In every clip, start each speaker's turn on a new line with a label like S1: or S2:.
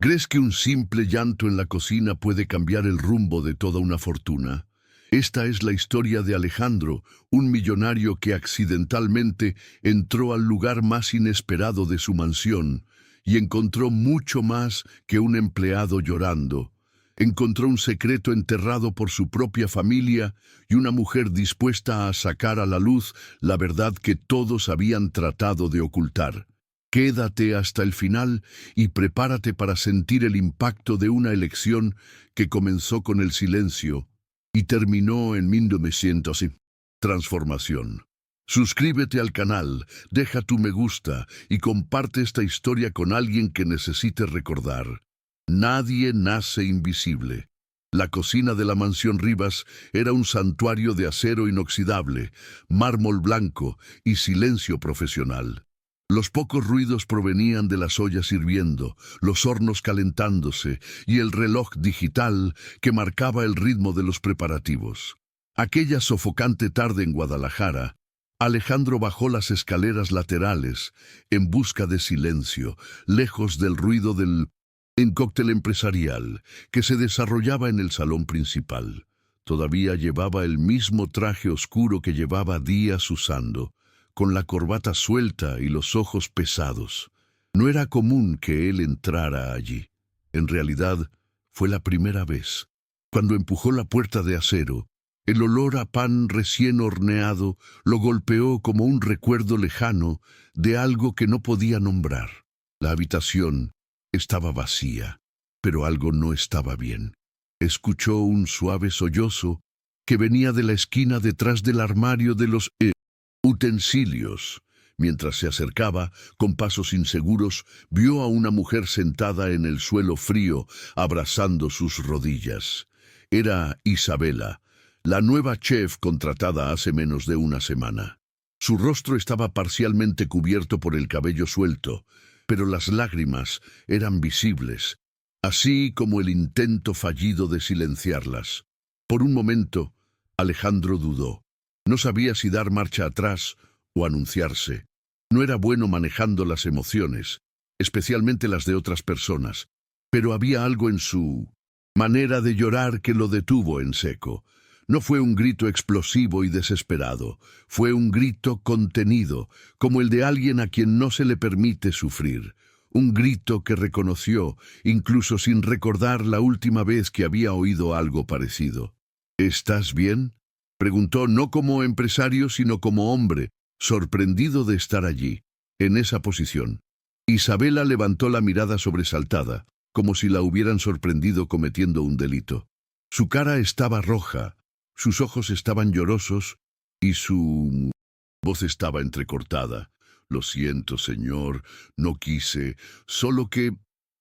S1: ¿Crees que un simple llanto en la cocina puede cambiar el rumbo de toda una fortuna? Esta es la historia de Alejandro, un millonario que accidentalmente entró al lugar más inesperado de su mansión y encontró mucho más que un empleado llorando. Encontró un secreto enterrado por su propia familia y una mujer dispuesta a sacar a la luz la verdad que todos habían tratado de ocultar. Quédate hasta el final y prepárate para sentir el impacto de una elección que comenzó con el silencio y terminó en 1900. Transformación. Suscríbete al canal, deja tu me gusta y comparte esta historia con alguien que necesite recordar. Nadie nace invisible. La cocina de la mansión Rivas era un santuario de acero inoxidable, mármol blanco y silencio profesional. Los pocos ruidos provenían de las ollas hirviendo, los hornos calentándose y el reloj digital que marcaba el ritmo de los preparativos. Aquella sofocante tarde en Guadalajara, Alejandro bajó las escaleras laterales en busca de silencio, lejos del ruido del cóctel empresarial que se desarrollaba en el salón principal. Todavía llevaba el mismo traje oscuro que llevaba días usando, con la corbata suelta y los ojos pesados. No era común que él entrara allí. En realidad, fue la primera vez. Cuando empujó la puerta de acero, el olor a pan recién horneado lo golpeó como un recuerdo lejano de algo que no podía nombrar. La habitación estaba vacía, pero algo no estaba bien. Escuchó un suave sollozo que venía de la esquina detrás del armario de los utensilios. Mientras se acercaba, con pasos inseguros, vio a una mujer sentada en el suelo frío, abrazando sus rodillas. Era Isabela, la nueva chef contratada hace menos de una semana. Su rostro estaba parcialmente cubierto por el cabello suelto, pero las lágrimas eran visibles, así como el intento fallido de silenciarlas. Por un momento, Alejandro dudó. No sabía si dar marcha atrás o anunciarse. No era bueno manejando las emociones, especialmente las de otras personas, pero había algo en su manera de llorar que lo detuvo en seco. No fue un grito explosivo y desesperado, fue un grito contenido, como el de alguien a quien no se le permite sufrir. Un grito que reconoció, incluso sin recordar la última vez que había oído algo parecido. ¿Estás bien?, preguntó, no como empresario, sino como hombre, sorprendido de estar allí, en esa posición. Isabela levantó la mirada sobresaltada, como si la hubieran sorprendido cometiendo un delito. Su cara estaba roja, sus ojos estaban llorosos y su voz estaba entrecortada. Lo siento, señor, no quise, solo que...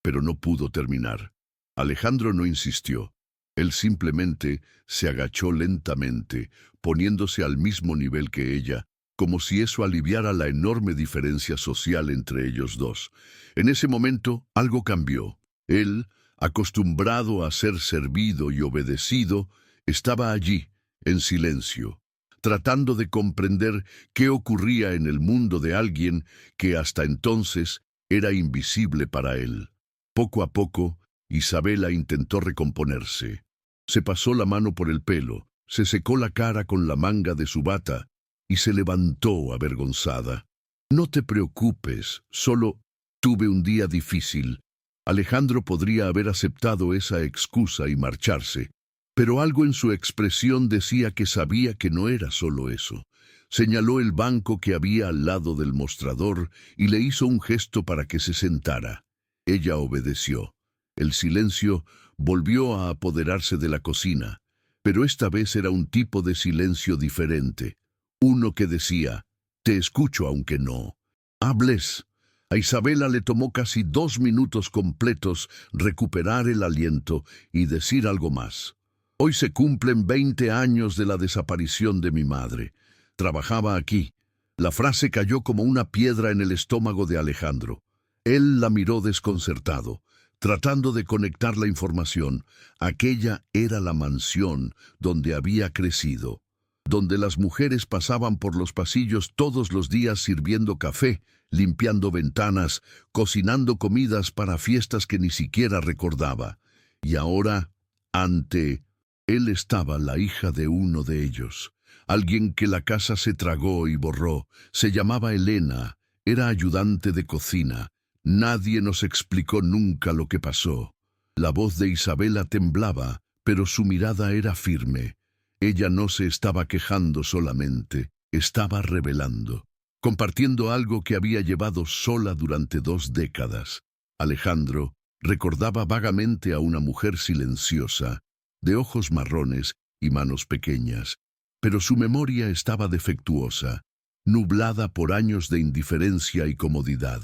S1: Pero no pudo terminar. Alejandro no insistió. Él simplemente se agachó lentamente, poniéndose al mismo nivel que ella, como si eso aliviara la enorme diferencia social entre ellos dos. En ese momento, algo cambió. Él, acostumbrado a ser servido y obedecido, estaba allí, en silencio, tratando de comprender qué ocurría en el mundo de alguien que hasta entonces era invisible para él. Poco a poco, Isabela intentó recomponerse. Se pasó la mano por el pelo, se secó la cara con la manga de su bata y se levantó avergonzada. No te preocupes, solo tuve un día difícil. Alejandro podría haber aceptado esa excusa y marcharse, pero algo en su expresión decía que sabía que no era solo eso. Señaló el banco que había al lado del mostrador y le hizo un gesto para que se sentara. Ella obedeció. El silencio volvió a apoderarse de la cocina, pero esta vez era un tipo de silencio diferente. Uno que decía, te escucho aunque no hables. A Isabela le tomó casi 2 minutos completos recuperar el aliento y decir algo más. Hoy se cumplen 20 años de la desaparición de mi madre. Trabajaba aquí. La frase cayó como una piedra en el estómago de Alejandro. Él la miró desconcertado, tratando de conectar la información. Aquella era la mansión donde había crecido, donde las mujeres pasaban por los pasillos todos los días sirviendo café, limpiando ventanas, cocinando comidas para fiestas que ni siquiera recordaba. Y ahora, ante él estaba la hija de uno de ellos, alguien que la casa se tragó y borró. Se llamaba Elena, era ayudante de cocina. Nadie nos explicó nunca lo que pasó. La voz de Isabela temblaba, pero su mirada era firme. Ella no se estaba quejando solamente, estaba revelando, compartiendo algo que había llevado sola durante 2 décadas. Alejandro recordaba vagamente a una mujer silenciosa, de ojos marrones y manos pequeñas, pero su memoria estaba defectuosa, nublada por años de indiferencia y comodidad.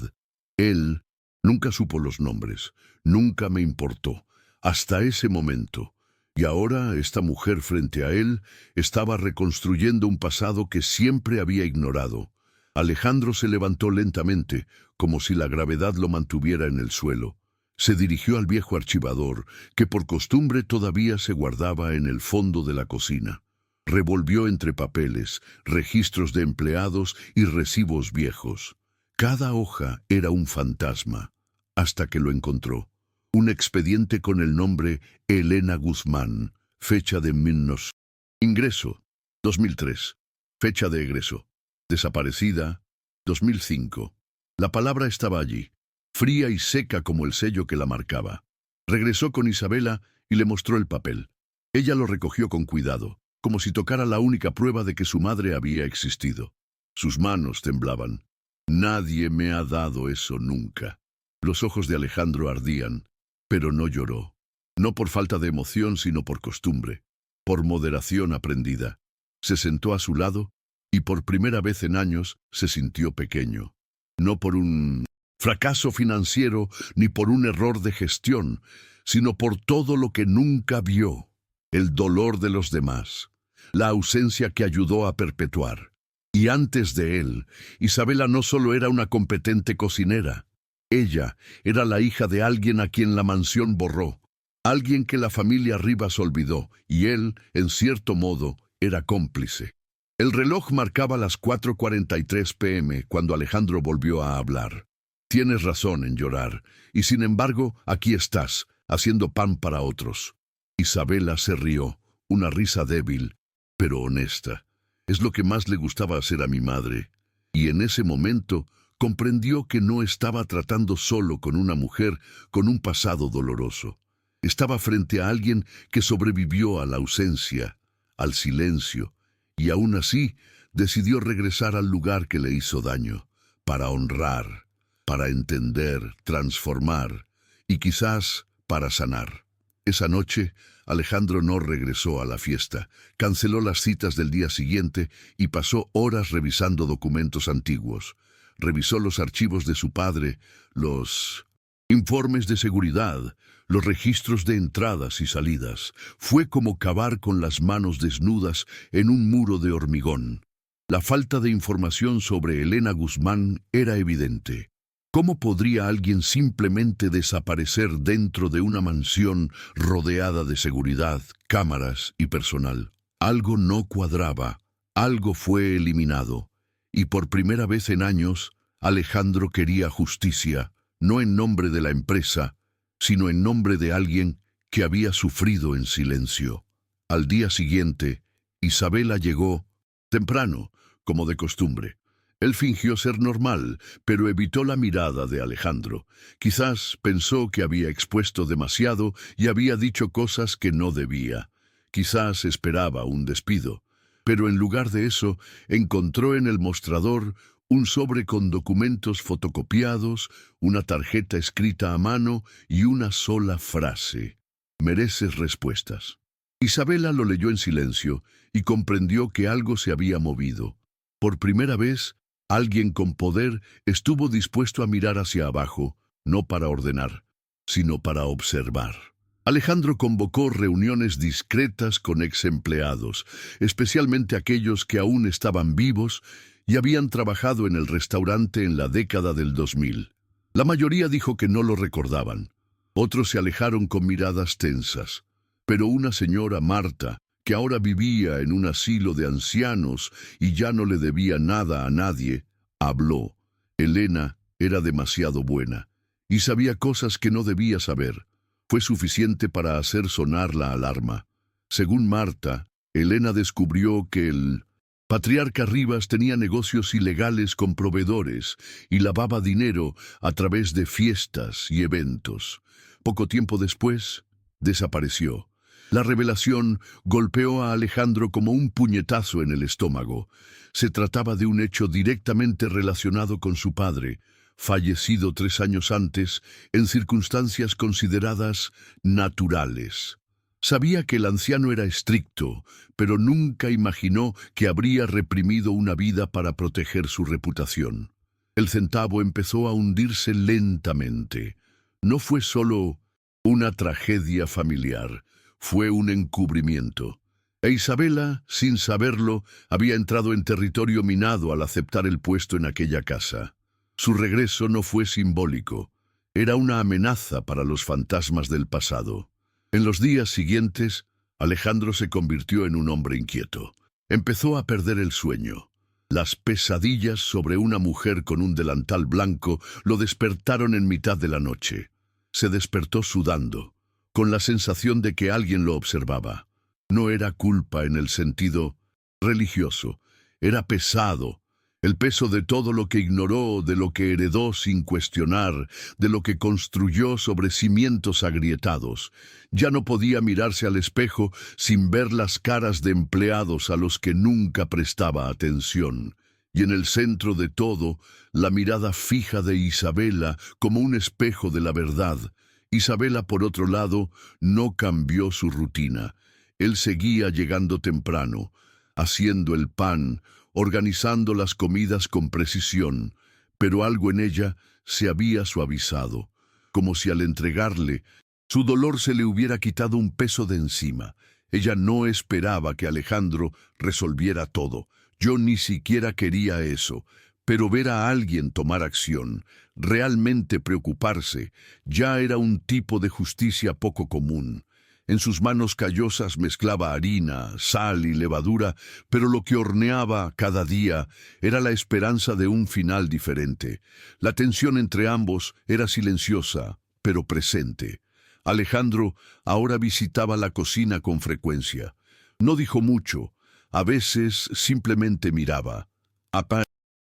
S1: Él nunca supo los nombres, nunca me importó, hasta ese momento. Y ahora esta mujer frente a él estaba reconstruyendo un pasado que siempre había ignorado. Alejandro se levantó lentamente, como si la gravedad lo mantuviera en el suelo. Se dirigió al viejo archivador, que por costumbre todavía se guardaba en el fondo de la cocina. Revolvió entre papeles, registros de empleados y recibos viejos. Cada hoja era un fantasma, hasta que lo encontró. Un expediente con el nombre Elena Guzmán, fecha de 1900. Ingreso, 2003. Fecha de egreso. Desaparecida, 2005. La palabra estaba allí, fría y seca como el sello que la marcaba. Regresó con Isabela y le mostró el papel. Ella lo recogió con cuidado, como si tocara la única prueba de que su madre había existido. Sus manos temblaban. Nadie me ha dado eso nunca. Los ojos de Alejandro ardían, pero no lloró. No por falta de emoción, sino por costumbre, por moderación aprendida. Se sentó a su lado y por primera vez en años se sintió pequeño. No por un fracaso financiero ni por un error de gestión, sino por todo lo que nunca vio. El dolor de los demás, la ausencia que ayudó a perpetuar. Y antes de él, Isabela no solo era una competente cocinera. Ella era la hija de alguien a quien la mansión borró, alguien que la familia Rivas olvidó, y él, en cierto modo, era cómplice. El reloj marcaba las 4:43 p.m. cuando Alejandro volvió a hablar. Tienes razón en llorar, y sin embargo, aquí estás, haciendo pan para otros. Isabela se rió, una risa débil, pero honesta. Es lo que más le gustaba hacer a mi madre. Y en ese momento comprendió que no estaba tratando solo con una mujer con un pasado doloroso. Estaba frente a alguien que sobrevivió a la ausencia, al silencio, y aún así decidió regresar al lugar que le hizo daño, para honrar, para entender, transformar y quizás para sanar. Esa noche, Alejandro no regresó a la fiesta, canceló las citas del día siguiente y pasó horas revisando documentos antiguos. Revisó los archivos de su padre, los informes de seguridad, los registros de entradas y salidas. Fue como cavar con las manos desnudas en un muro de hormigón. La falta de información sobre Elena Guzmán era evidente. ¿Cómo podría alguien simplemente desaparecer dentro de una mansión rodeada de seguridad, cámaras y personal? Algo no cuadraba, algo fue eliminado. Y por primera vez en años, Alejandro quería justicia, no en nombre de la empresa, sino en nombre de alguien que había sufrido en silencio. Al día siguiente, Isabela llegó temprano, como de costumbre. Él fingió ser normal, pero evitó la mirada de Alejandro. Quizás pensó que había expuesto demasiado y había dicho cosas que no debía. Quizás esperaba un despido. Pero en lugar de eso, encontró en el mostrador un sobre con documentos fotocopiados, una tarjeta escrita a mano y una sola frase: mereces respuestas. Isabela lo leyó en silencio y comprendió que algo se había movido. Por primera vez, alguien con poder estuvo dispuesto a mirar hacia abajo, no para ordenar, sino para observar. Alejandro convocó reuniones discretas con ex empleados, especialmente aquellos que aún estaban vivos y habían trabajado en el restaurante en la década del 2000. La mayoría dijo que no lo recordaban. Otros se alejaron con miradas tensas. Pero una señora, Marta, que ahora vivía en un asilo de ancianos y ya no le debía nada a nadie, habló. Elena era demasiado buena y sabía cosas que no debía saber. Fue suficiente para hacer sonar la alarma. Según Marta, Elena descubrió que el patriarca Rivas tenía negocios ilegales con proveedores y lavaba dinero a través de fiestas y eventos. Poco tiempo después, desapareció. La revelación golpeó a Alejandro como un puñetazo en el estómago. Se trataba de un hecho directamente relacionado con su padre, fallecido 3 años antes, en circunstancias consideradas naturales. Sabía que el anciano era estricto, pero nunca imaginó que habría reprimido una vida para proteger su reputación. El centavo empezó a hundirse lentamente. No fue solo una tragedia familiar, fue un encubrimiento. E Isabela, sin saberlo, había entrado en territorio minado al aceptar el puesto en aquella casa. Su regreso no fue simbólico, era una amenaza para los fantasmas del pasado. En los días siguientes, Alejandro se convirtió en un hombre inquieto. Empezó a perder el sueño. Las pesadillas sobre una mujer con un delantal blanco lo despertaron en mitad de la noche. Se despertó sudando, con la sensación de que alguien lo observaba. No era culpa en el sentido religioso, era pesado. El peso de todo lo que ignoró, de lo que heredó sin cuestionar, de lo que construyó sobre cimientos agrietados. Ya no podía mirarse al espejo sin ver las caras de empleados a los que nunca prestaba atención. Y en el centro de todo, la mirada fija de Isabela como un espejo de la verdad. Isabela, por otro lado, no cambió su rutina. Él seguía llegando temprano, haciendo el pan, organizando las comidas con precisión, pero algo en ella se había suavizado, como si al entregarle, su dolor se le hubiera quitado un peso de encima. Ella no esperaba que Alejandro resolviera todo. Yo ni siquiera quería eso, pero ver a alguien tomar acción, realmente preocuparse, ya era un tipo de justicia poco común. En sus manos callosas mezclaba harina, sal y levadura, pero lo que horneaba cada día era la esperanza de un final diferente. La tensión entre ambos era silenciosa, pero presente. Alejandro ahora visitaba la cocina con frecuencia. No dijo mucho, a veces simplemente miraba. A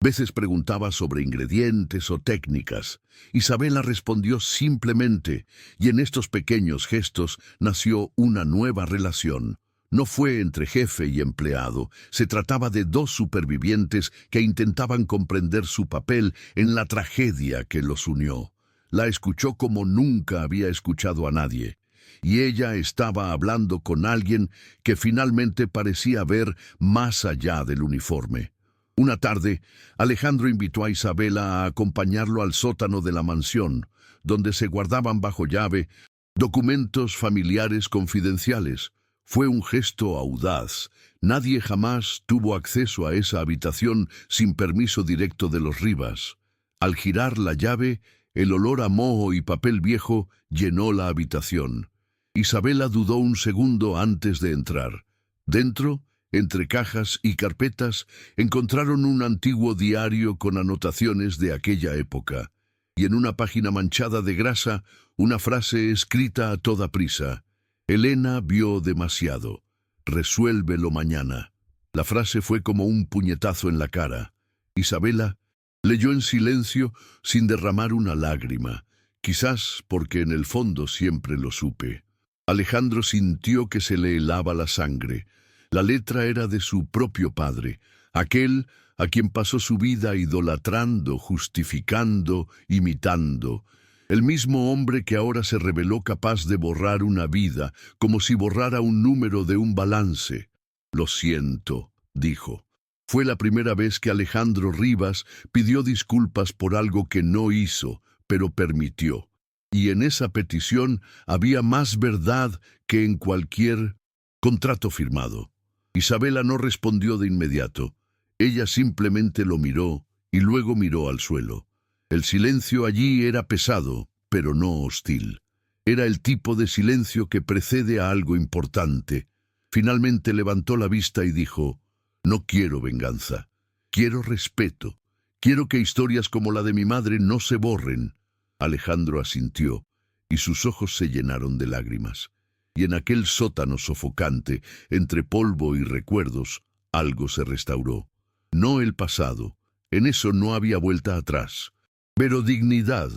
S1: veces preguntaba sobre ingredientes o técnicas. Isabela respondió simplemente, y en estos pequeños gestos nació una nueva relación. No fue entre jefe y empleado, se trataba de dos supervivientes que intentaban comprender su papel en la tragedia que los unió. La escuchó como nunca había escuchado a nadie, y ella estaba hablando con alguien que finalmente parecía ver más allá del uniforme. Una tarde, Alejandro invitó a Isabela a acompañarlo al sótano de la mansión, donde se guardaban bajo llave documentos familiares confidenciales. Fue un gesto audaz. Nadie jamás tuvo acceso a esa habitación sin permiso directo de los Rivas. Al girar la llave, el olor a moho y papel viejo llenó la habitación. Isabela dudó un segundo antes de entrar. Dentro, entre cajas y carpetas, encontraron un antiguo diario con anotaciones de aquella época, y en una página manchada de grasa, una frase escrita a toda prisa. Elena vio demasiado. Resuélvelo mañana. La frase fue como un puñetazo en la cara. Isabela leyó en silencio sin derramar una lágrima, quizás porque en el fondo siempre lo supe. Alejandro sintió que se le helaba la sangre. La letra era de su propio padre, aquel a quien pasó su vida idolatrando, justificando, imitando. El mismo hombre que ahora se reveló capaz de borrar una vida, como si borrara un número de un balance. «Lo siento», dijo. Fue la primera vez que Alejandro Rivas pidió disculpas por algo que no hizo, pero permitió. Y en esa petición había más verdad que en cualquier contrato firmado. Isabela no respondió de inmediato. Ella simplemente lo miró y luego miró al suelo. El silencio allí era pesado, pero no hostil. Era el tipo de silencio que precede a algo importante. Finalmente levantó la vista y dijo: «No quiero venganza, quiero respeto. Quiero que historias como la de mi madre no se borren. Alejandro asintió, y sus ojos se llenaron de lágrimas. Y en aquel sótano sofocante, entre polvo y recuerdos, algo se restauró. No el pasado, en eso no había vuelta atrás, pero dignidad,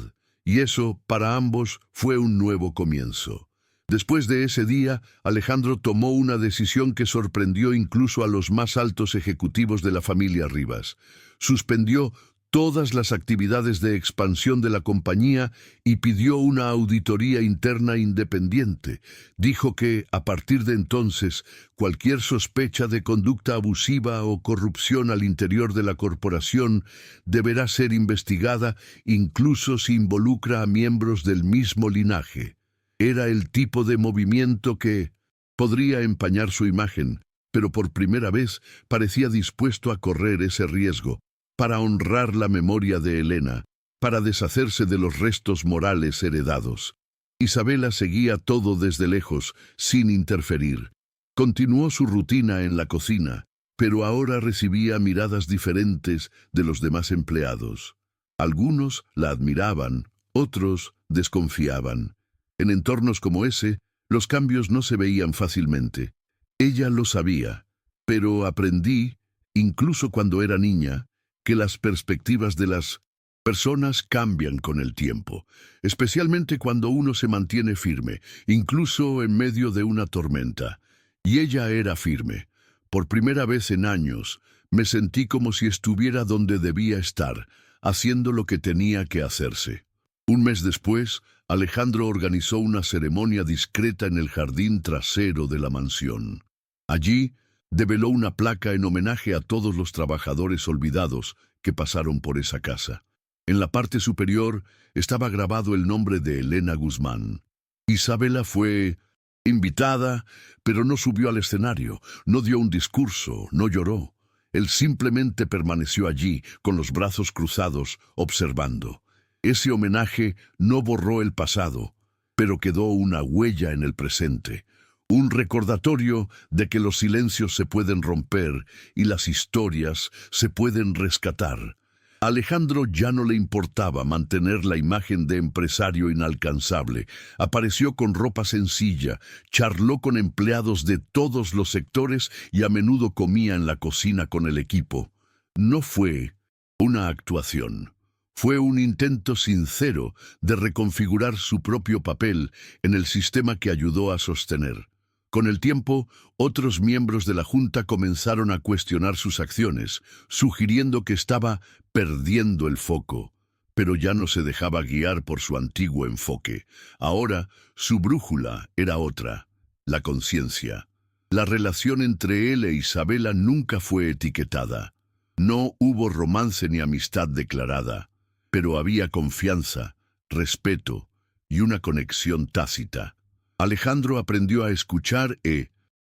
S1: y eso, para ambos, fue un nuevo comienzo. Después de ese día, Alejandro tomó una decisión que sorprendió incluso a los más altos ejecutivos de la familia Rivas. Suspendió todas las actividades de expansión de la compañía y pidió una auditoría interna independiente. Dijo que, a partir de entonces, cualquier sospecha de conducta abusiva o corrupción al interior de la corporación deberá ser investigada, incluso si involucra a miembros del mismo linaje. Era el tipo de movimiento que podría empañar su imagen, pero por primera vez parecía dispuesto a correr ese riesgo, para honrar la memoria de Elena, para deshacerse de los restos morales heredados. Isabela seguía todo desde lejos, sin interferir. Continuó su rutina en la cocina, pero ahora recibía miradas diferentes de los demás empleados. Algunos la admiraban, otros desconfiaban. En entornos como ese, los cambios no se veían fácilmente. Ella lo sabía, pero aprendí, incluso cuando era niña, que las perspectivas de las personas cambian con el tiempo, especialmente cuando uno se mantiene firme, incluso en medio de una tormenta. Y ella era firme. Por primera vez en años, me sentí como si estuviera donde debía estar, haciendo lo que tenía que hacerse. Un mes después, Alejandro organizó una ceremonia discreta en el jardín trasero de la mansión. Allí, develó una placa en homenaje a todos los trabajadores olvidados que pasaron por esa casa. En la parte superior estaba grabado el nombre de Elena Guzmán. Isabela fue invitada, pero no subió al escenario, no dio un discurso, no lloró. Él simplemente permaneció allí, con los brazos cruzados, observando. Ese homenaje no borró el pasado, pero quedó una huella en el presente. Un recordatorio de que los silencios se pueden romper y las historias se pueden rescatar. A Alejandro ya no le importaba mantener la imagen de empresario inalcanzable. Apareció con ropa sencilla, charló con empleados de todos los sectores y a menudo comía en la cocina con el equipo. No fue una actuación. Fue un intento sincero de reconfigurar su propio papel en el sistema que ayudó a sostener. Con el tiempo, otros miembros de la Junta comenzaron a cuestionar sus acciones, sugiriendo que estaba perdiendo el foco. Pero ya no se dejaba guiar por su antiguo enfoque. Ahora, su brújula era otra, la conciencia. La relación entre él e Isabela nunca fue etiquetada. No hubo romance ni amistad declarada, pero había confianza, respeto y una conexión tácita. Alejandro aprendió a escuchar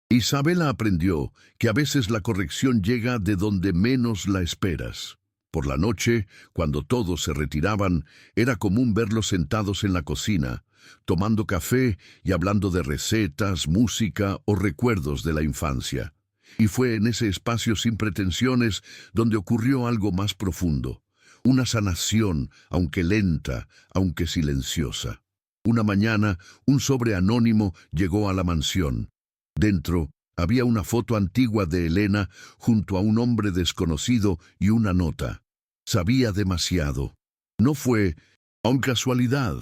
S1: Isabela aprendió que a veces la corrección llega de donde menos la esperas. Por la noche, cuando todos se retiraban, era común verlos sentados en la cocina, tomando café y hablando de recetas, música o recuerdos de la infancia. Y fue en ese espacio sin pretensiones donde ocurrió algo más profundo. Una sanación, aunque lenta, aunque silenciosa. Una mañana, un sobre anónimo llegó a la mansión. Dentro había una foto antigua de Elena junto a un hombre desconocido y una nota. Sabía demasiado. No fue aun casualidad.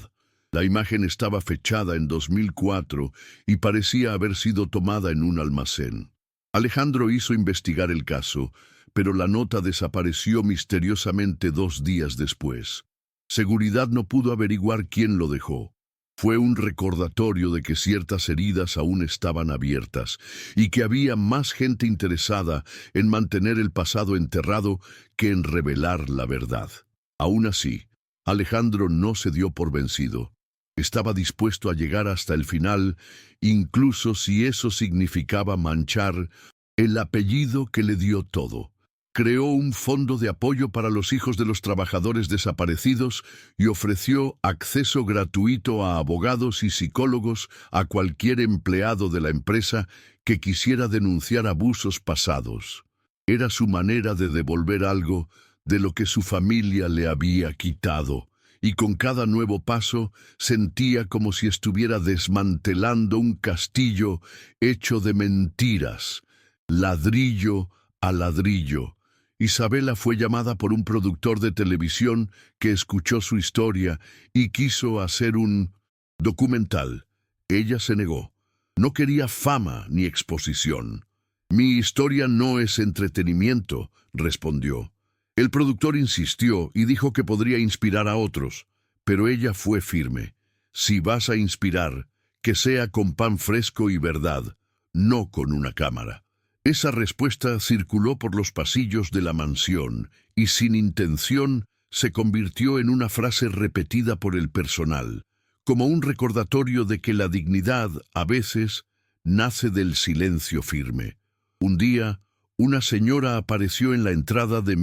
S1: La imagen estaba fechada en 2004 y parecía haber sido tomada en un almacén. Alejandro hizo investigar el caso, pero la nota desapareció misteriosamente 2 días después. Seguridad no pudo averiguar quién lo dejó. Fue un recordatorio de que ciertas heridas aún estaban abiertas y que había más gente interesada en mantener el pasado enterrado que en revelar la verdad. Aún así, Alejandro no se dio por vencido. Estaba dispuesto a llegar hasta el final, incluso si eso significaba manchar el apellido que le dio todo. Creó un fondo de apoyo para los hijos de los trabajadores desaparecidos y ofreció acceso gratuito a abogados y psicólogos a cualquier empleado de la empresa que quisiera denunciar abusos pasados. Era su manera de devolver algo de lo que su familia le había quitado, y con cada nuevo paso sentía como si estuviera desmantelando un castillo hecho de mentiras, ladrillo a ladrillo. Isabela fue llamada por un productor de televisión que escuchó su historia y quiso hacer un documental. Ella se negó. No quería fama ni exposición. Mi historia no es entretenimiento, respondió. El productor insistió y dijo que podría inspirar a otros, pero ella fue firme. Si vas a inspirar, que sea con pan fresco y verdad, no con una cámara. Esa respuesta circuló por los pasillos de la mansión y sin intención se convirtió en una frase repetida por el personal, como un recordatorio de que la dignidad, a veces, nace del silencio firme. Un día, una señora apareció en la entrada de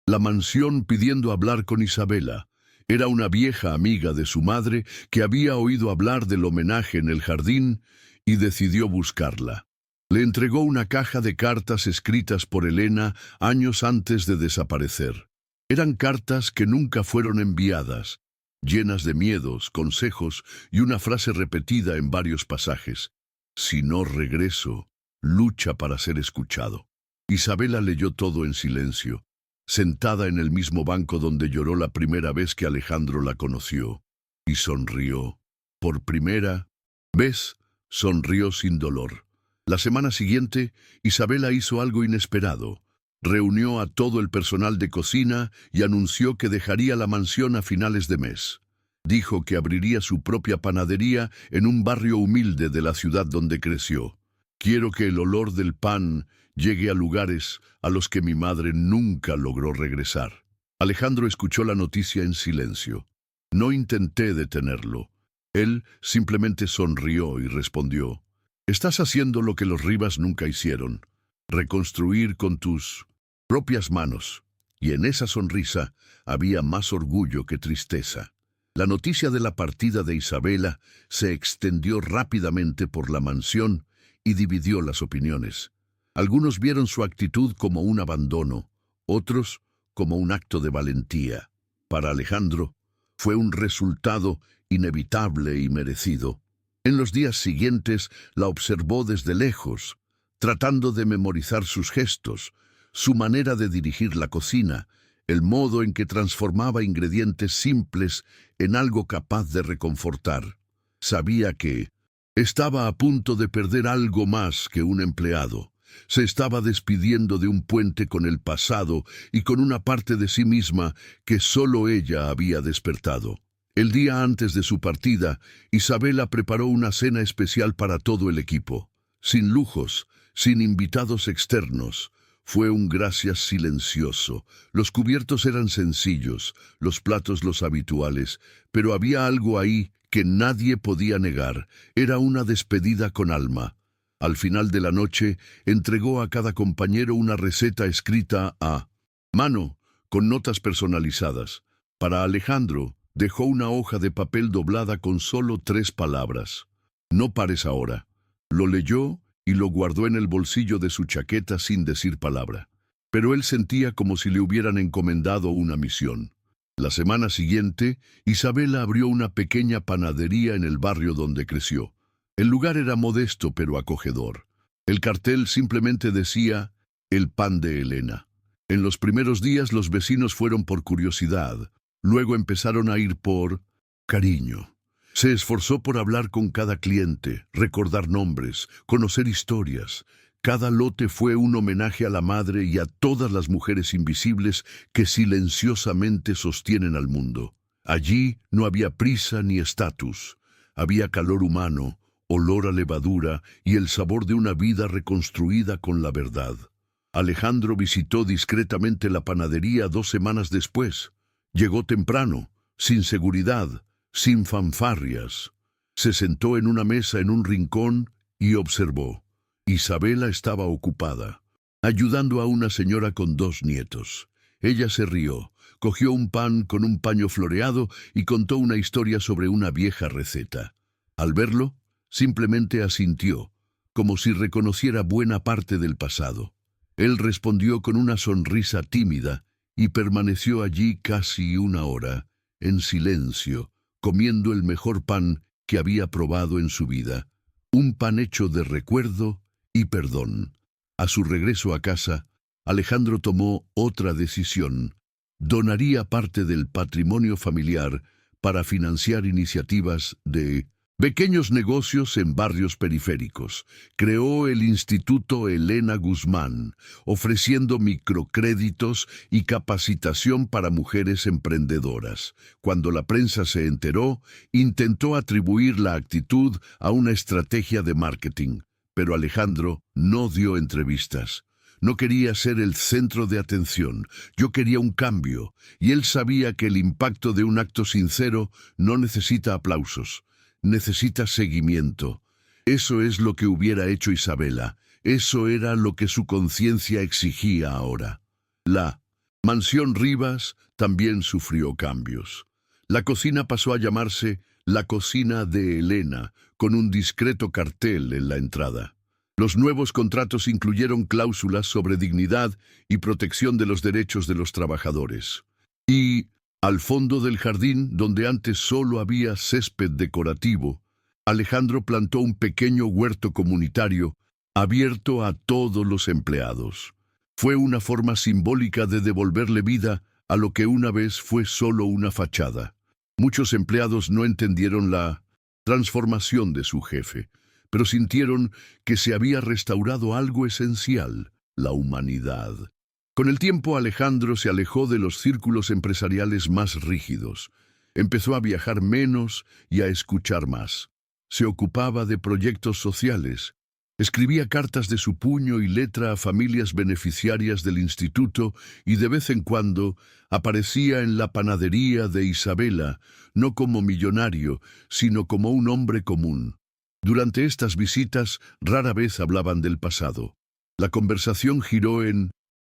S1: la mansión pidiendo hablar con Isabela. Era una vieja amiga de su madre que había oído hablar del homenaje en el jardín y decidió buscarla. Le entregó una caja de cartas escritas por Elena años antes de desaparecer. Eran cartas que nunca fueron enviadas, llenas de miedos, consejos y una frase repetida en varios pasajes. Si no regreso, lucha para ser escuchado. Isabela leyó todo en silencio, sentada en el mismo banco donde lloró la primera vez que Alejandro la conoció, y sonrió. Por primera vez, sonrió sin dolor. La semana siguiente, Isabela hizo algo inesperado. Reunió a todo el personal de cocina y anunció que dejaría la mansión a finales de mes. Dijo que abriría su propia panadería en un barrio humilde de la ciudad donde creció. Quiero que el olor del pan llegue a lugares a los que mi madre nunca logró regresar. Alejandro escuchó la noticia en silencio. No intenté detenerlo. Él simplemente sonrió y respondió: «Estás haciendo lo que los Rivas nunca hicieron, reconstruir con tus propias manos». Y en esa sonrisa había más orgullo que tristeza. La noticia de la partida de Isabela se extendió rápidamente por la mansión y dividió las opiniones. Algunos vieron su actitud como un abandono, otros como un acto de valentía. Para Alejandro, fue un resultado inevitable y merecido. En los días siguientes la observó desde lejos, tratando de memorizar sus gestos, su manera de dirigir la cocina, el modo en que transformaba ingredientes simples en algo capaz de reconfortar. Sabía que estaba a punto de perder algo más que un empleado. Se estaba despidiendo de un puente con el pasado y con una parte de sí misma que solo ella había despertado. El día antes de su partida, Isabela preparó una cena especial para todo el equipo. Sin lujos, sin invitados externos. Fue un gracias silencioso. Los cubiertos eran sencillos, los platos los habituales, pero había algo ahí que nadie podía negar. Era una despedida con alma. Al final de la noche, entregó a cada compañero una receta escrita a mano, con notas personalizadas. Para Alejandro, dejó una hoja de papel doblada con solo 3 palabras. «No pares ahora». Lo leyó y lo guardó en el bolsillo de su chaqueta sin decir palabra. Pero él sentía como si le hubieran encomendado una misión. La semana siguiente, Isabela abrió una pequeña panadería en el barrio donde creció. El lugar era modesto pero acogedor. El cartel simplemente decía: «El pan de Elena». En los primeros días los vecinos fueron por curiosidad, luego empezaron a ir por cariño. Se esforzó por hablar con cada cliente, recordar nombres, conocer historias. Cada lote fue un homenaje a la madre y a todas las mujeres invisibles que silenciosamente sostienen al mundo. Allí no había prisa ni estatus. Había calor humano, olor a levadura y el sabor de una vida reconstruida con la verdad. Alejandro visitó discretamente la panadería 2 semanas después. Llegó temprano, sin seguridad, sin fanfarrias. Se sentó en una mesa en un rincón y observó. Isabela estaba ocupada, ayudando a una señora con 2 nietos. Ella se rió, cogió un pan con un paño floreado y contó una historia sobre una vieja receta. Al verlo, simplemente asintió, como si reconociera buena parte del pasado. Él respondió con una sonrisa tímida y permaneció allí casi 1 hora, en silencio, comiendo el mejor pan que había probado en su vida, un pan hecho de recuerdo y perdón. A su regreso a casa, Alejandro tomó otra decisión. Donaría parte del patrimonio familiar para financiar iniciativas de pequeños negocios en barrios periféricos. Creó el Instituto Elena Guzmán, ofreciendo microcréditos y capacitación para mujeres emprendedoras. Cuando la prensa se enteró, intentó atribuir la actitud a una estrategia de marketing, pero Alejandro no dio entrevistas. No quería ser el centro de atención, yo quería un cambio, y él sabía que el impacto de un acto sincero no necesita aplausos, necesita seguimiento. Eso es lo que hubiera hecho Isabela, eso era lo que su conciencia exigía ahora. La mansión Rivas también sufrió cambios. La cocina pasó a llamarse la cocina de Elena, con un discreto cartel en la entrada. Los nuevos contratos incluyeron cláusulas sobre dignidad y protección de los derechos de los trabajadores. Y, al fondo del jardín, donde antes solo había césped decorativo, Alejandro plantó un pequeño huerto comunitario abierto a todos los empleados. Fue una forma simbólica de devolverle vida a lo que una vez fue solo una fachada. Muchos empleados no entendieron la transformación de su jefe, pero sintieron que se había restaurado algo esencial, la humanidad. Con el tiempo, Alejandro se alejó de los círculos empresariales más rígidos. Empezó a viajar menos y a escuchar más. Se ocupaba de proyectos sociales. Escribía cartas de su puño y letra a familias beneficiarias del instituto y de vez en cuando aparecía en la panadería de Isabela, no como millonario, sino como un hombre común. Durante estas visitas rara vez hablaban del pasado. La conversación giró en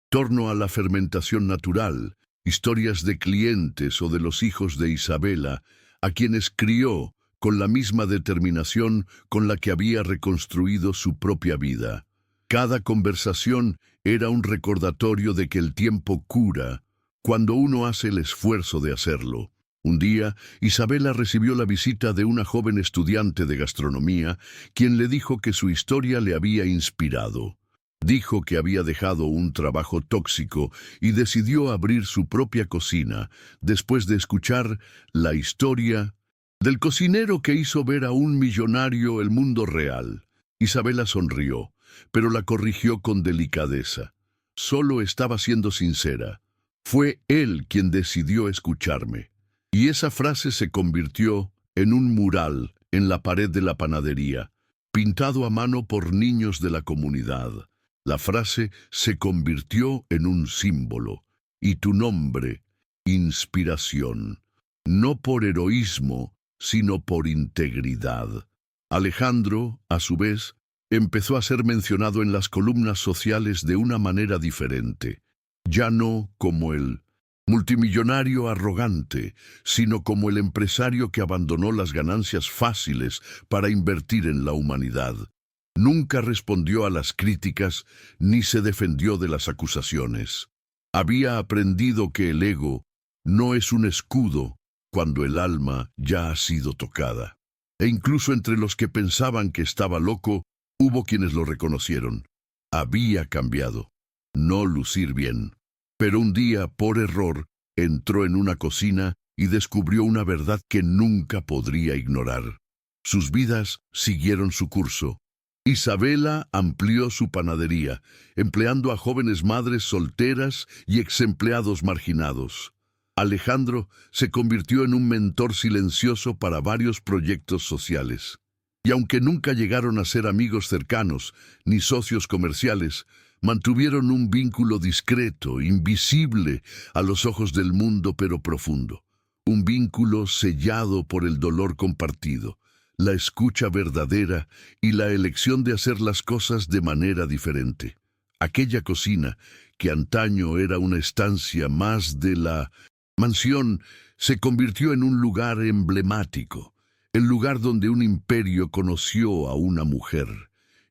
S1: torno a la fermentación natural, historias de clientes o de los hijos de Isabela, a quienes crió con la misma determinación con la que había reconstruido su propia vida. Cada conversación era un recordatorio de que el tiempo cura cuando uno hace el esfuerzo de hacerlo. Un día, Isabela recibió la visita de una joven estudiante de gastronomía, quien le dijo que su historia le había inspirado. Dijo que había dejado un trabajo tóxico y decidió abrir su propia cocina, después de escuchar la historia del cocinero que hizo ver a un millonario el mundo real. Isabela sonrió, pero la corrigió con delicadeza. Solo estaba siendo sincera. Fue él quien decidió escucharme. Y esa frase se convirtió en un mural en la pared de la panadería, pintado a mano por niños de la comunidad. La frase se convirtió en un símbolo, y tu nombre, inspiración, no por heroísmo, sino por integridad. Alejandro, a su vez, empezó a ser mencionado en las columnas sociales de una manera diferente, ya no como el multimillonario arrogante, sino como el empresario que abandonó las ganancias fáciles para invertir en la humanidad. Nunca respondió a las críticas ni se defendió de las acusaciones. Había aprendido que el ego no es un escudo cuando el alma ya ha sido tocada. E incluso entre los que pensaban que estaba loco, hubo quienes lo reconocieron. Había cambiado. No lucir bien. Pero un día, por error, entró en una cocina y descubrió una verdad que nunca podría ignorar. Sus vidas siguieron su curso. Isabela amplió su panadería, empleando a jóvenes madres solteras y exempleados marginados. Alejandro se convirtió en un mentor silencioso para varios proyectos sociales. Y aunque nunca llegaron a ser amigos cercanos ni socios comerciales, mantuvieron un vínculo discreto, invisible a los ojos del mundo, pero profundo. Un vínculo sellado por el dolor compartido, la escucha verdadera y la elección de hacer las cosas de manera diferente. Aquella cocina, que antaño era una estancia más de la mansión, se convirtió en un lugar emblemático, el lugar donde un imperio conoció a una mujer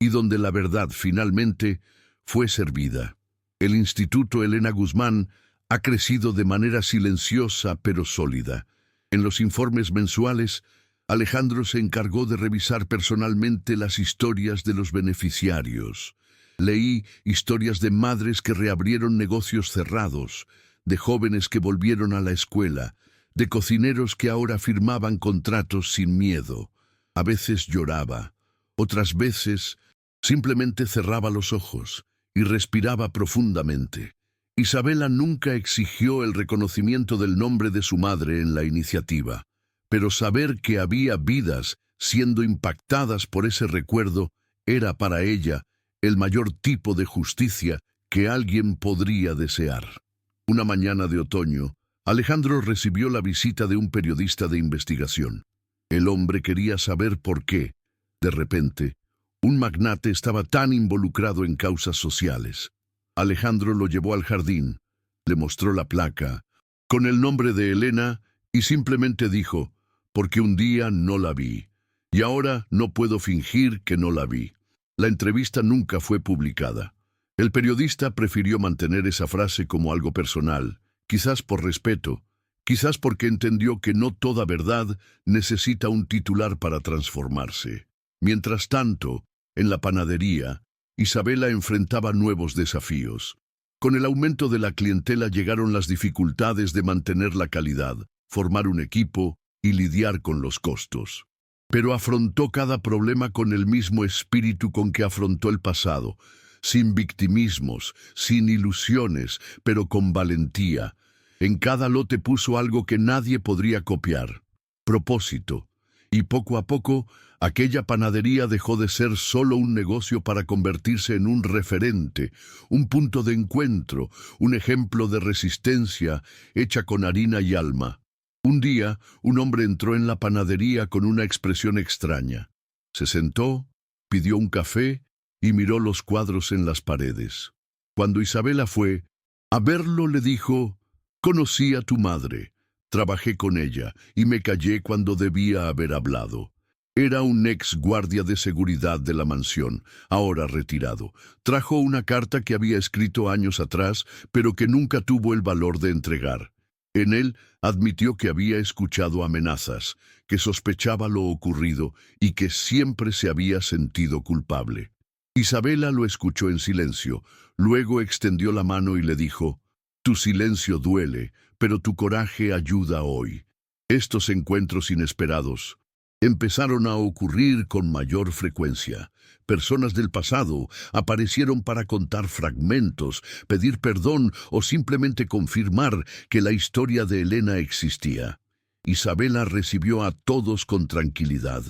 S1: y donde la verdad finalmente fue servida. El Instituto Elena Guzmán ha crecido de manera silenciosa pero sólida. En los informes mensuales, Alejandro se encargó de revisar personalmente las historias de los beneficiarios. Leí historias de madres que reabrieron negocios cerrados, de jóvenes que volvieron a la escuela, de cocineros que ahora firmaban contratos sin miedo. A veces lloraba, otras veces simplemente cerraba los ojos y respiraba profundamente. Isabela nunca exigió el reconocimiento del nombre de su madre en la iniciativa, pero saber que había vidas siendo impactadas por ese recuerdo era para ella el mayor tipo de justicia que alguien podría desear. Una mañana de otoño, Alejandro recibió la visita de un periodista de investigación. El hombre quería saber por qué, de repente, un magnate estaba tan involucrado en causas sociales. Alejandro lo llevó al jardín, le mostró la placa, con el nombre de Elena, y simplemente dijo, porque un día no la vi, y ahora no puedo fingir que no la vi. La entrevista nunca fue publicada. El periodista prefirió mantener esa frase como algo personal, quizás por respeto, quizás porque entendió que no toda verdad necesita un titular para transformarse. Mientras tanto, en la panadería, Isabela enfrentaba nuevos desafíos. Con el aumento de la clientela llegaron las dificultades de mantener la calidad, formar un equipo y lidiar con los costos. Pero afrontó cada problema con el mismo espíritu con que afrontó el pasado, sin victimismos, sin ilusiones, pero con valentía. En cada lote puso algo que nadie podría copiar: propósito. Y poco a poco, aquella panadería dejó de ser solo un negocio para convertirse en un referente, un punto de encuentro, un ejemplo de resistencia hecha con harina y alma. Un día, un hombre entró en la panadería con una expresión extraña. Se sentó, pidió un café y miró los cuadros en las paredes. Cuando Isabela fue a verlo, le dijo: «Conocí a tu madre, trabajé con ella y me callé cuando debía haber hablado». Era un ex guardia de seguridad de la mansión, ahora retirado. Trajo una carta que había escrito años atrás, pero que nunca tuvo el valor de entregar. En él admitió que había escuchado amenazas, que sospechaba lo ocurrido y que siempre se había sentido culpable. Isabela lo escuchó en silencio, luego extendió la mano y le dijo: «Tu silencio duele, pero tu coraje ayuda hoy». Estos encuentros inesperados empezaron a ocurrir con mayor frecuencia. Personas del pasado aparecieron para contar fragmentos, pedir perdón o simplemente confirmar que la historia de Elena existía. Isabela recibió a todos con tranquilidad.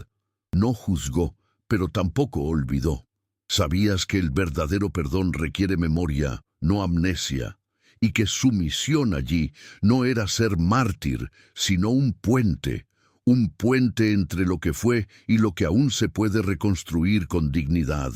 S1: No juzgó, pero tampoco olvidó. ¿Sabías que el verdadero perdón requiere memoria, no amnesia? Y que su misión allí no era ser mártir, sino un puente entre lo que fue y lo que aún se puede reconstruir con dignidad.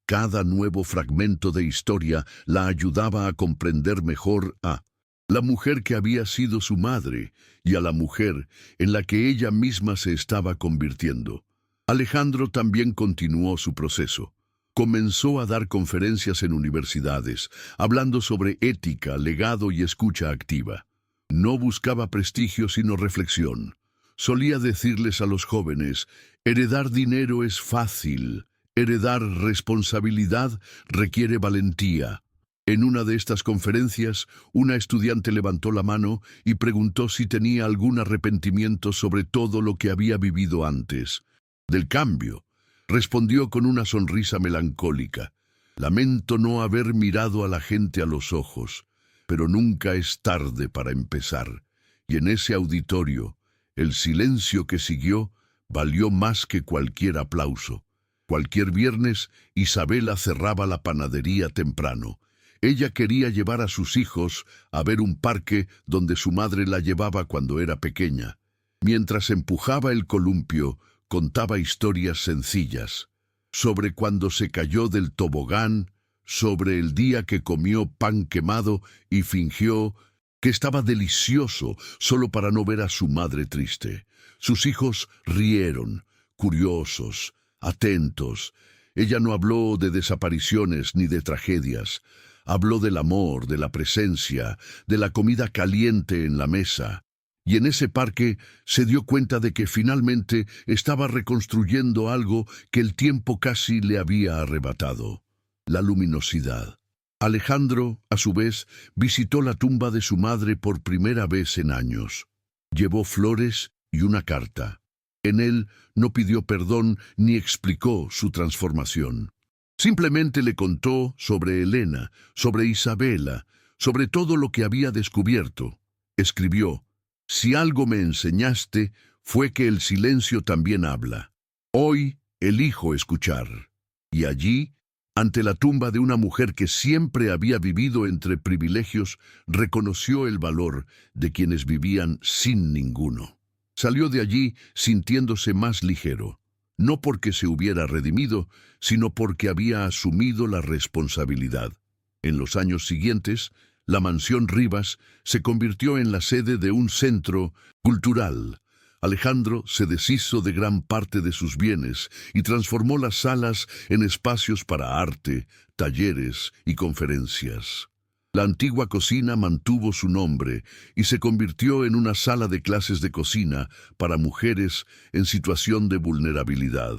S1: Cada nuevo fragmento de historia la ayudaba a comprender mejor a la mujer que había sido su madre y a la mujer en la que ella misma se estaba convirtiendo. Alejandro también continuó su proceso. Comenzó a dar conferencias en universidades, hablando sobre ética, legado y escucha activa. No buscaba prestigio sino reflexión. Solía decirles a los jóvenes: heredar dinero es fácil, heredar responsabilidad requiere valentía. En una de estas conferencias, una estudiante levantó la mano y preguntó si tenía algún arrepentimiento sobre todo lo que había vivido antes. Del cambio, respondió con una sonrisa melancólica: «Lamento no haber mirado a la gente a los ojos, pero nunca es tarde para empezar». Y en ese auditorio, el silencio que siguió valió más que cualquier aplauso. Cualquier viernes, Isabela cerraba la panadería temprano. Ella quería llevar a sus hijos a ver un parque donde su madre la llevaba cuando era pequeña. Mientras empujaba el columpio, contaba historias sencillas, sobre cuando se cayó del tobogán, sobre el día que comió pan quemado y fingió que estaba delicioso solo para no ver a su madre triste. Sus hijos rieron, curiosos, atentos. Ella no habló de desapariciones ni de tragedias. Habló del amor, de la presencia, de la comida caliente en la mesa. Y en ese parque se dio cuenta de que finalmente estaba reconstruyendo algo que el tiempo casi le había arrebatado: la luminosidad. Alejandro, a su vez, visitó la tumba de su madre por primera vez en años. Llevó flores y una carta. En él no pidió perdón ni explicó su transformación. Simplemente le contó sobre Elena, sobre Isabela, sobre todo lo que había descubierto. Escribió: «Si algo me enseñaste, fue que el silencio también habla. Hoy elijo escuchar». Y allí, ante la tumba de una mujer que siempre había vivido entre privilegios, reconoció el valor de quienes vivían sin ninguno. Salió de allí sintiéndose más ligero, no porque se hubiera redimido, sino porque había asumido la responsabilidad. En los años siguientes, la Mansión Rivas se convirtió en la sede de un centro cultural. Alejandro se deshizo de gran parte de sus bienes y transformó las salas en espacios para arte, talleres y conferencias. La antigua cocina mantuvo su nombre y se convirtió en una sala de clases de cocina para mujeres en situación de vulnerabilidad.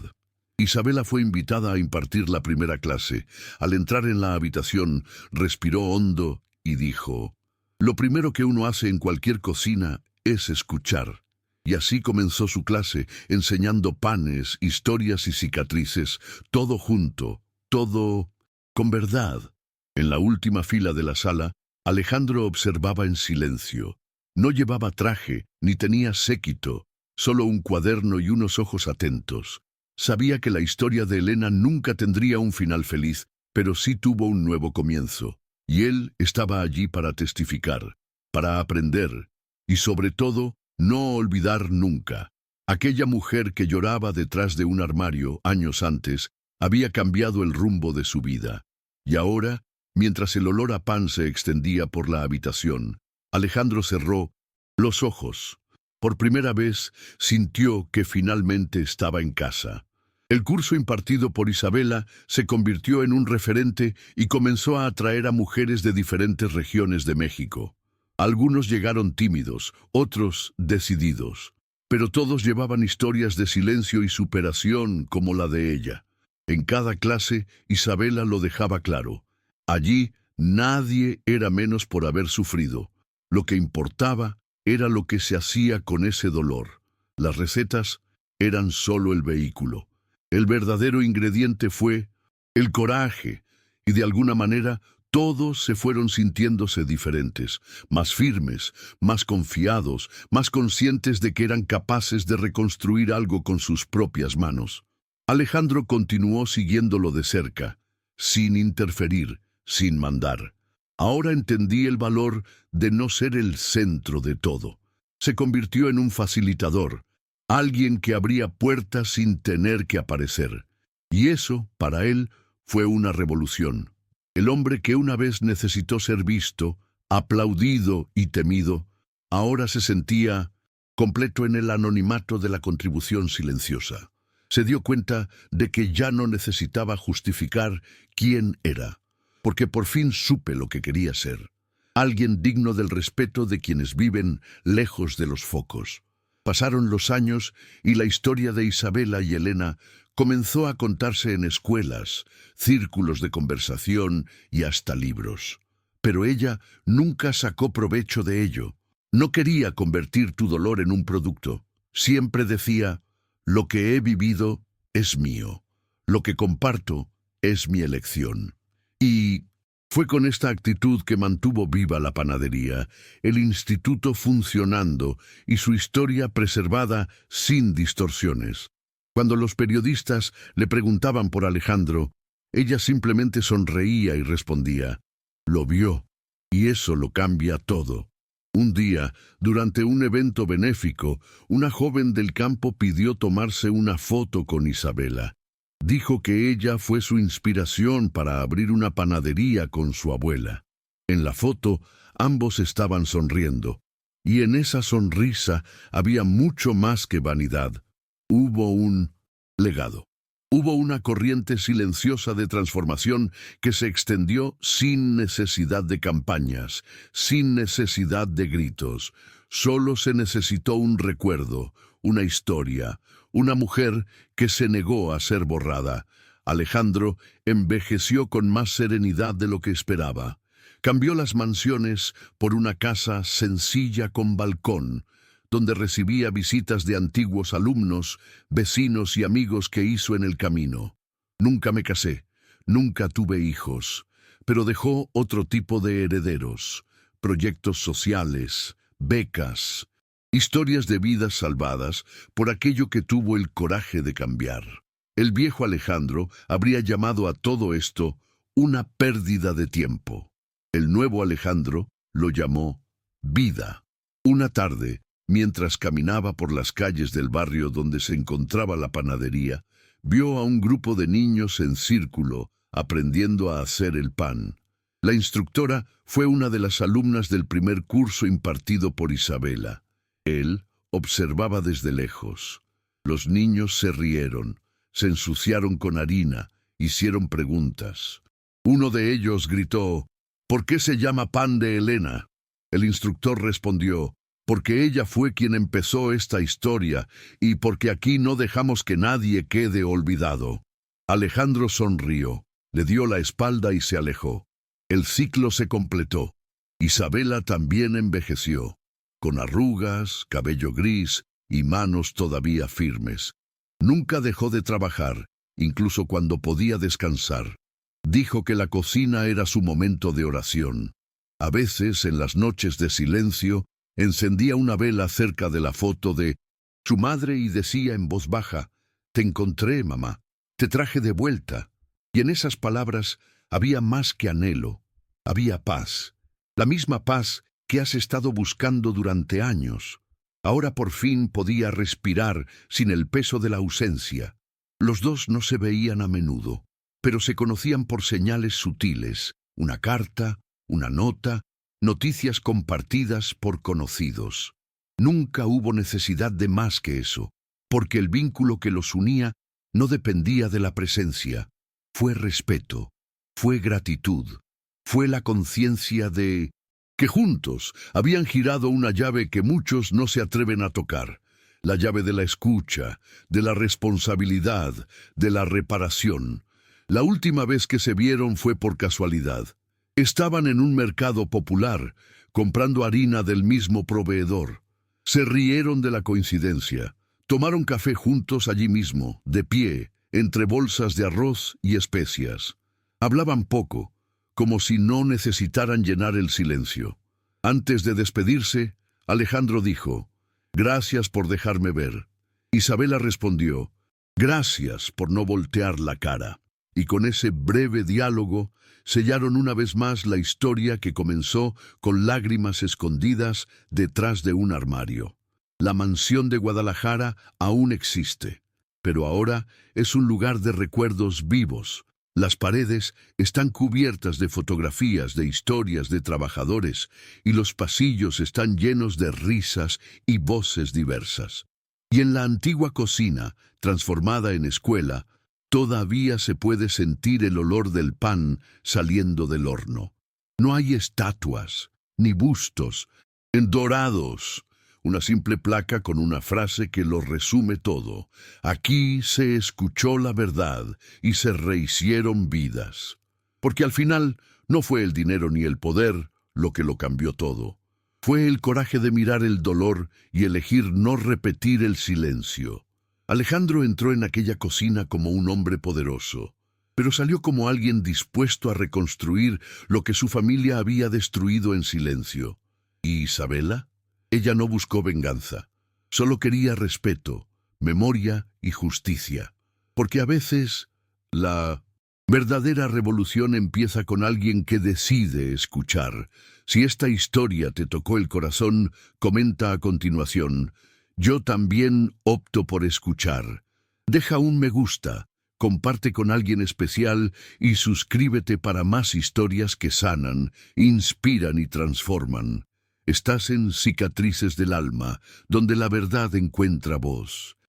S1: Isabela fue invitada a impartir la primera clase. Al entrar en la habitación, respiró hondo y dijo: «Lo primero que uno hace en cualquier cocina es escuchar». Y así comenzó su clase, enseñando panes, historias y cicatrices, todo junto, todo con verdad. En la última fila de la sala, Alejandro observaba en silencio. No llevaba traje, ni tenía séquito, solo un cuaderno y unos ojos atentos. Sabía que la historia de Elena nunca tendría un final feliz, pero sí tuvo un nuevo comienzo. Y él estaba allí para testificar, para aprender, y sobre todo, no olvidar nunca. Aquella mujer que lloraba detrás de un armario años antes había cambiado el rumbo de su vida. Y ahora, mientras el olor a pan se extendía por la habitación, Alejandro cerró los ojos. Por primera vez sintió que finalmente estaba en casa. El curso impartido por Isabela se convirtió en un referente y comenzó a atraer a mujeres de diferentes regiones de México. Algunos llegaron tímidos, otros decididos, pero todos llevaban historias de silencio y superación como la de ella. En cada clase, Isabela lo dejaba claro. Allí nadie era menos por haber sufrido. Lo que importaba era lo que se hacía con ese dolor. Las recetas eran solo el vehículo. El verdadero ingrediente fue el coraje, y de alguna manera todos se fueron sintiéndose diferentes, más firmes, más confiados, más conscientes de que eran capaces de reconstruir algo con sus propias manos. Alejandro continuó siguiéndolo de cerca, sin interferir, sin mandar. Ahora entendí el valor de no ser el centro de todo. Se convirtió en un facilitador, alguien que abría puertas sin tener que aparecer. Y eso, para él, fue una revolución. El hombre que una vez necesitó ser visto, aplaudido y temido, ahora se sentía completo en el anonimato de la contribución silenciosa. Se dio cuenta de que ya no necesitaba justificar quién era, porque por fin supe lo que quería ser. Alguien digno del respeto de quienes viven lejos de los focos. Pasaron los años y la historia de Isabela y Elena comenzó a contarse en escuelas, círculos de conversación y hasta libros. Pero ella nunca sacó provecho de ello. No quería convertir tu dolor en un producto. Siempre decía: lo que he vivido es mío. Lo que comparto es mi elección. Y fue con esta actitud que mantuvo viva la panadería, el instituto funcionando y su historia preservada sin distorsiones. Cuando los periodistas le preguntaban por Alejandro, ella simplemente sonreía y respondía: lo vio, y eso lo cambia todo. Un día, durante un evento benéfico, una joven del campo pidió tomarse una foto con Isabela. Dijo que ella fue su inspiración para abrir una panadería con su abuela. En la foto, ambos estaban sonriendo, y en esa sonrisa había mucho más que vanidad. Hubo un legado. Hubo una corriente silenciosa de transformación que se extendió sin necesidad de campañas, sin necesidad de gritos. Solo se necesitó un recuerdo, una historia, una mujer que se negó a ser borrada. Alejandro envejeció con más serenidad de lo que esperaba. Cambió las mansiones por una casa sencilla con balcón, donde recibía visitas de antiguos alumnos, vecinos y amigos que hizo en el camino. Nunca me casé, nunca tuve hijos, pero dejó otro tipo de herederos, proyectos sociales, becas, historias de vidas salvadas por aquello que tuvo el coraje de cambiar. El viejo Alejandro habría llamado a todo esto una pérdida de tiempo. El nuevo Alejandro lo llamó vida. Una tarde, mientras caminaba por las calles del barrio donde se encontraba la panadería, vio a un grupo de niños en círculo aprendiendo a hacer el pan. La instructora fue una de las alumnas del primer curso impartido por Isabela. Él observaba desde lejos. Los niños se rieron, se ensuciaron con harina, hicieron preguntas. Uno de ellos gritó: ¿por qué se llama pan de Elena? El instructor respondió: porque ella fue quien empezó esta historia y porque aquí no dejamos que nadie quede olvidado. Alejandro sonrió, le dio la espalda y se alejó. El ciclo se completó. Isabela también envejeció, con arrugas, cabello gris y manos todavía firmes. Nunca dejó de trabajar, incluso cuando podía descansar. Dijo que la cocina era su momento de oración. A veces, en las noches de silencio, encendía una vela cerca de la foto de su madre y decía en voz baja: «Te encontré, mamá, te traje de vuelta». Y en esas palabras había más que anhelo, había paz, la misma paz que has estado buscando durante años. Ahora por fin podía respirar sin el peso de la ausencia. Los dos no se veían a menudo, pero se conocían por señales sutiles, una carta, una nota, noticias compartidas por conocidos. Nunca hubo necesidad de más que eso, porque el vínculo que los unía no dependía de la presencia. Fue respeto, fue gratitud, fue la conciencia de que juntos habían girado una llave que muchos no se atreven a tocar, la llave de la escucha, de la responsabilidad, de la reparación. La última vez que se vieron fue por casualidad. Estaban en un mercado popular, comprando harina del mismo proveedor. Se rieron de la coincidencia. Tomaron café juntos allí mismo, de pie, entre bolsas de arroz y especias. Hablaban poco, como si no necesitaran llenar el silencio. Antes de despedirse, Alejandro dijo: «Gracias por dejarme ver». Isabela respondió: «Gracias por no voltear la cara». Y con ese breve diálogo sellaron una vez más la historia que comenzó con lágrimas escondidas detrás de un armario. La mansión de Guadalajara aún existe, pero ahora es un lugar de recuerdos vivos. Las paredes están cubiertas de fotografías, de historias de trabajadores, y los pasillos están llenos de risas y voces diversas. Y en la antigua cocina, transformada en escuela, todavía se puede sentir el olor del pan saliendo del horno. No hay estatuas, ni bustos, en dorados. Una simple placa con una frase que lo resume todo. Aquí se escuchó la verdad y se rehicieron vidas. Porque al final no fue el dinero ni el poder lo que lo cambió todo. Fue el coraje de mirar el dolor y elegir no repetir el silencio. Alejandro entró en aquella cocina como un hombre poderoso, pero salió como alguien dispuesto a reconstruir lo que su familia había destruido en silencio. ¿Y Isabela? Ella no buscó venganza, solo quería respeto, memoria y justicia. Porque a veces la verdadera revolución empieza con alguien que decide escuchar. Si esta historia te tocó el corazón, comenta a continuación: «Yo también opto por escuchar». Deja un me gusta, comparte con alguien especial y suscríbete para más historias que sanan, inspiran y transforman. Estás en Cicatrices del Alma, donde la verdad encuentra voz.